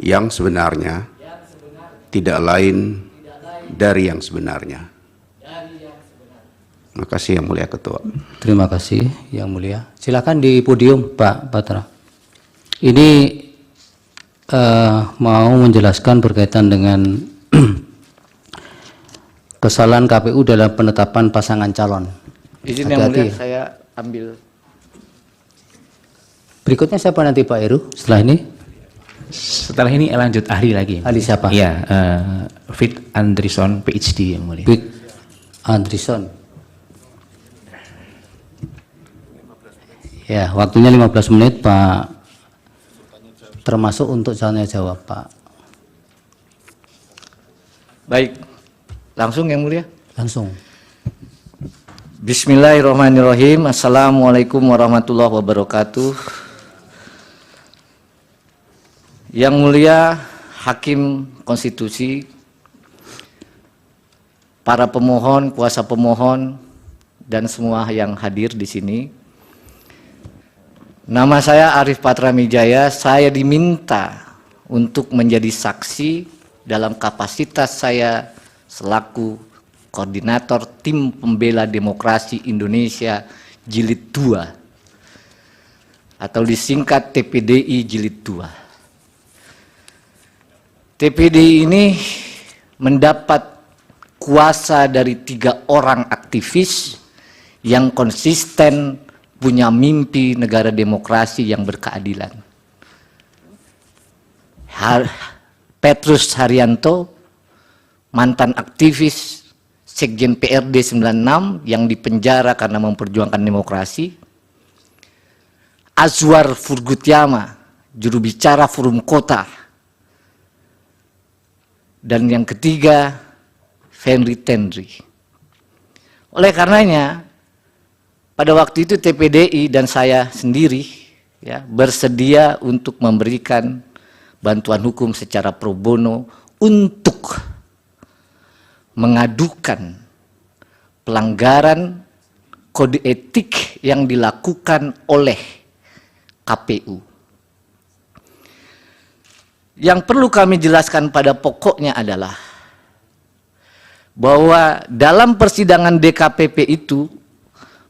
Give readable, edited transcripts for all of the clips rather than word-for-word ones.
yang sebenarnya tidak lain dari yang sebenarnya. Terima kasih Yang Mulia Ketua. Terima kasih Yang Mulia. Silakan di podium Pak Patra. Ini mau menjelaskan berkaitan dengan kesalahan KPU dalam penetapan pasangan calon. Izin Yang Mulia, saya ambil. Berikutnya siapa nanti Pak Heru setelah ini? Setelah ini lanjut ahli lagi. Ahli siapa? Iya, Fit Andrison PhD Yang Mulia. Fit Andrison. Ya, waktunya 15 menit Pak. Termasuk untuk tanya jawab Pak. Baik, langsung Yang Mulia. Langsung. Bismillahirrahmanirrahim. Assalamualaikum warahmatullahi wabarakatuh. Yang Mulia Hakim Konstitusi, para pemohon, kuasa pemohon, dan semua yang hadir di sini. Nama saya Arif Patramijaya. Saya diminta untuk menjadi saksi dalam kapasitas saya selaku Koordinator Tim Pembela Demokrasi Indonesia Jilid 2 atau disingkat TPDI Jilid 2. TPDI ini mendapat kuasa dari 3 orang aktivis yang konsisten punya mimpi negara demokrasi yang berkeadilan. Petrus Haryanto, mantan aktivis Sekjen PRD 96 yang dipenjara karena memperjuangkan demokrasi. Azwar Furgutyama, juru bicara Forum Kota. Dan yang ketiga, Henry Tendri. Oleh karenanya, pada waktu itu TPDI dan saya sendiri bersedia untuk memberikan bantuan hukum secara pro bono untuk mengadukan pelanggaran kode etik yang dilakukan oleh KPU. Yang perlu kami jelaskan pada pokoknya adalah bahwa dalam persidangan DKPP itu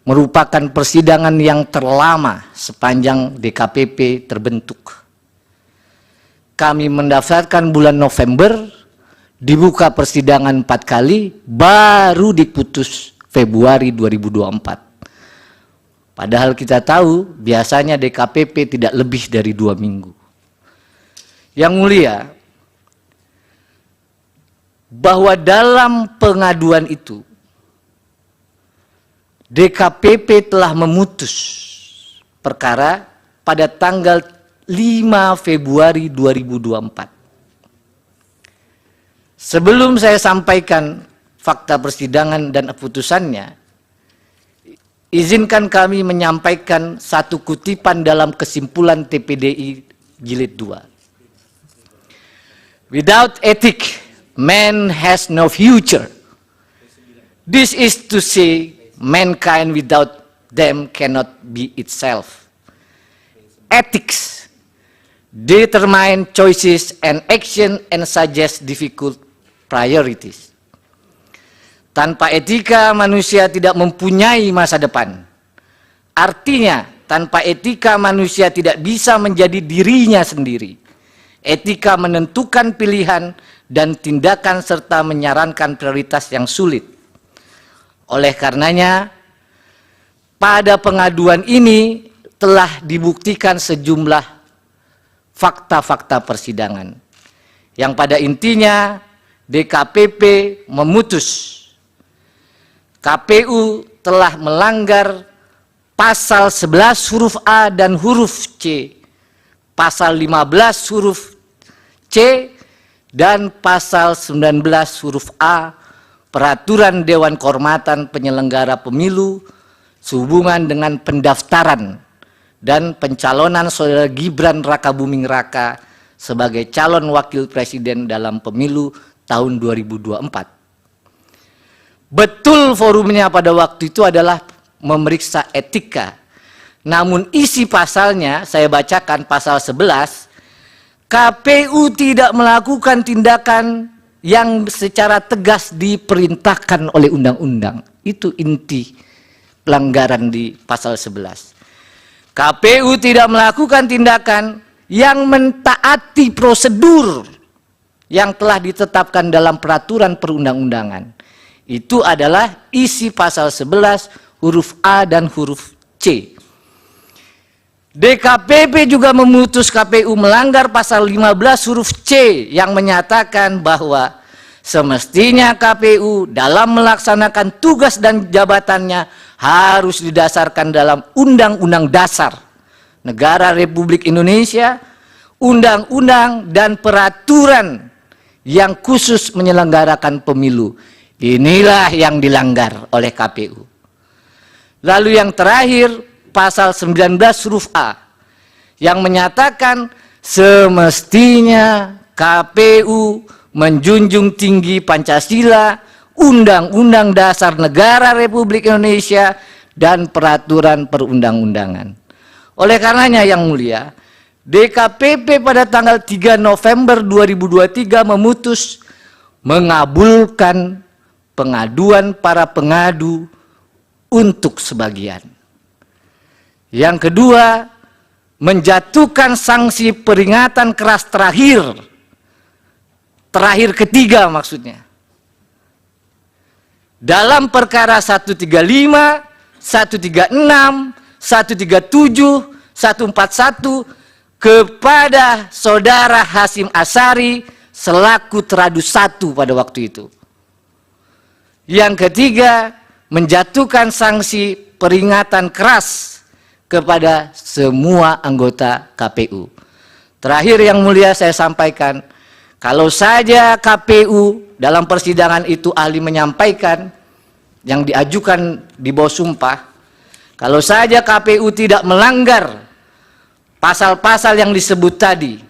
merupakan persidangan yang terlama sepanjang DKPP terbentuk. Kami mendaftarkan bulan November, dibuka persidangan 4 kali, baru diputus Februari 2024. Padahal kita tahu biasanya DKPP tidak lebih dari 2 minggu. Yang Mulia, bahwa dalam pengaduan itu DKPP telah memutus perkara pada tanggal 5 Februari 2024. Sebelum saya sampaikan fakta persidangan dan putusannya, izinkan kami menyampaikan satu kutipan dalam kesimpulan TPDI Jilid 2. Without ethic, man has no future. This is to say, mankind without them cannot be itself. Ethics determine choices and action and suggest difficult priorities. Tanpa etika manusia tidak mempunyai masa depan. Artinya tanpa etika manusia tidak bisa menjadi dirinya sendiri. Etika menentukan pilihan dan tindakan serta menyarankan prioritas yang sulit. Oleh karenanya, pada pengaduan ini telah dibuktikan sejumlah fakta-fakta persidangan, yang pada intinya DKPP memutus KPU telah melanggar pasal 11 huruf A dan huruf C, pasal 15 huruf C, dan pasal 19 huruf A Peraturan Dewan Kehormatan Penyelenggara Pemilu sehubungan dengan pendaftaran dan pencalonan Saudara Gibran Rakabuming Raka sebagai calon wakil presiden dalam pemilu tahun 2024. Betul forumnya pada waktu itu adalah memeriksa etika. Namun isi pasalnya saya bacakan pasal 11, KPU tidak melakukan tindakan yang secara tegas diperintahkan oleh undang-undang. Itu inti pelanggaran di pasal 11. KPU tidak melakukan tindakan yang mentaati prosedur yang telah ditetapkan dalam peraturan perundang-undangan. Itu adalah isi pasal 11 huruf A dan huruf C. DKPP juga memutus KPU melanggar pasal 15 huruf C yang menyatakan bahwa semestinya KPU dalam melaksanakan tugas dan jabatannya harus didasarkan dalam Undang-Undang Dasar Negara Republik Indonesia, undang-undang dan peraturan yang khusus menyelenggarakan pemilu. Inilah yang dilanggar oleh KPU. Lalu yang terakhir, pasal 19 huruf A yang menyatakan semestinya KPU menjunjung tinggi Pancasila, Undang-Undang Dasar Negara Republik Indonesia, dan peraturan perundang-undangan. Oleh karenanya yang mulia, DKPP pada tanggal 3 November 2023 memutus mengabulkan pengaduan para pengadu untuk sebagian. Yang kedua, menjatuhkan sanksi peringatan keras terakhir ketiga maksudnya. Dalam perkara 135, 136, 137, 141 kepada saudara Hasyim Asyari selaku teradu 1 pada waktu itu. Yang ketiga, menjatuhkan sanksi peringatan keras kepada semua anggota KPU. Terakhir yang mulia saya sampaikan, kalau saja KPU dalam persidangan itu ahli menyampaikan yang diajukan di bawah sumpah, kalau saja KPU tidak melanggar pasal-pasal yang disebut tadi,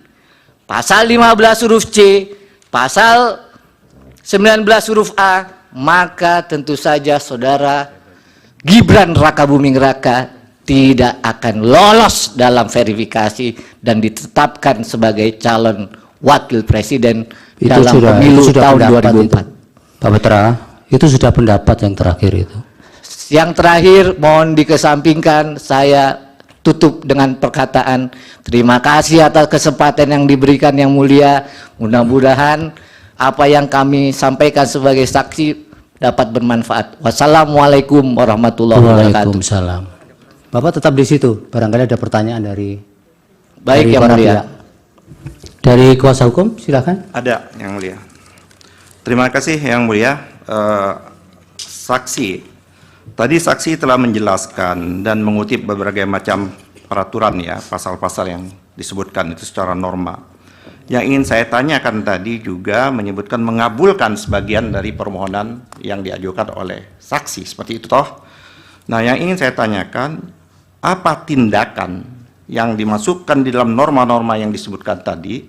pasal 15 huruf C, pasal 19 huruf A, maka tentu saja saudara Gibran Rakabuming Raka tidak akan lolos dalam verifikasi dan ditetapkan sebagai calon wakil presiden dalam pemilu tahun 2004. Pak Petra, itu sudah pendapat yang terakhir itu. Yang terakhir mohon dikesampingkan, saya tutup dengan perkataan terima kasih atas kesempatan yang diberikan yang mulia. Mudah-mudahan apa yang kami sampaikan sebagai saksi dapat bermanfaat. Wassalamualaikum warahmatullahi wabarakatuh. Waalaikumsalam. Bapak tetap di situ, barangkali ada pertanyaan dari Yang para mulia. pihak. Dari kuasa hukum, silakan. Ada, yang mulia. Terima kasih, yang mulia. Saksi, tadi saksi telah menjelaskan dan mengutip berbagai macam peraturan ya, pasal-pasal yang disebutkan itu secara norma. Yang ingin saya tanyakan tadi juga menyebutkan mengabulkan sebagian dari permohonan yang diajukan oleh saksi, seperti itu toh. Nah, yang ingin saya tanyakan, apa tindakan yang dimasukkan di dalam norma-norma yang disebutkan tadi